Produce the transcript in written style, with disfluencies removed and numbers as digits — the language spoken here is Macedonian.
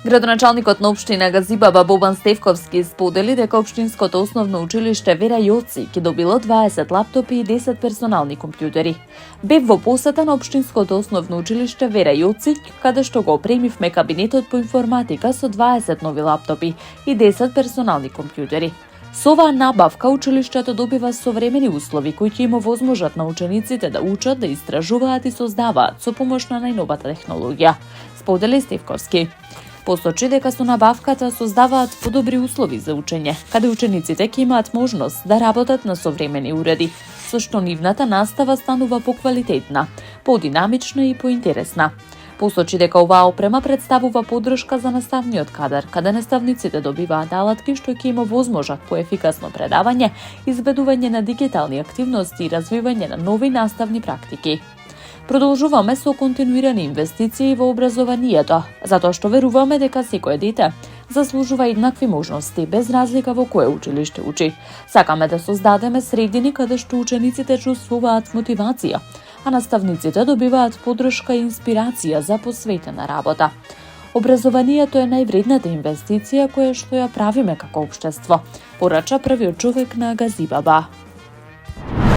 Градоначалникот на општина Газибаба Бобан Стевковски сподели дека општинското основно училиште Вера Јоци ќе добило 20 лаптопи и 10 персонални компјутери. Бев во посета на општинското основно училиште Вера Јоци, каде што го опремивме кабинетот по информатика со 20 нови лаптопи и 10 персонални компјутери. Со оваа набавка училиштето добива современи услови кои ќе им овозможат на учениците да учат, да истражуваат и создаваат со помош на најновата технологија, сподели Стевковски. Посочи дека со набавката создаваат подобри услови за учење, каде учениците ќе имаат можност да работат на современи уреди, со што нивната настава станува поквалитетна, подинамична и поинтересна. Посочи дека оваа опрема представува поддршка за наставниот кадар, каде наставниците добиваат алатки што ќе им овозможат поефикасно предавање, изведување на дигитални активности и развивање на нови наставни практики. Продолжуваме со континуирани инвестиции во образованието, затоа што веруваме дека секое дете заслужува еднакви можности, без разлика во кое училиште учи. Сакаме да создадеме средини каде што учениците чувствуваат мотивација, а наставниците добиваат поддршка и инспирација за посветена работа. Образованието е највредната инвестиција која што ја правиме како општество, порача првиот човек на Газибаба.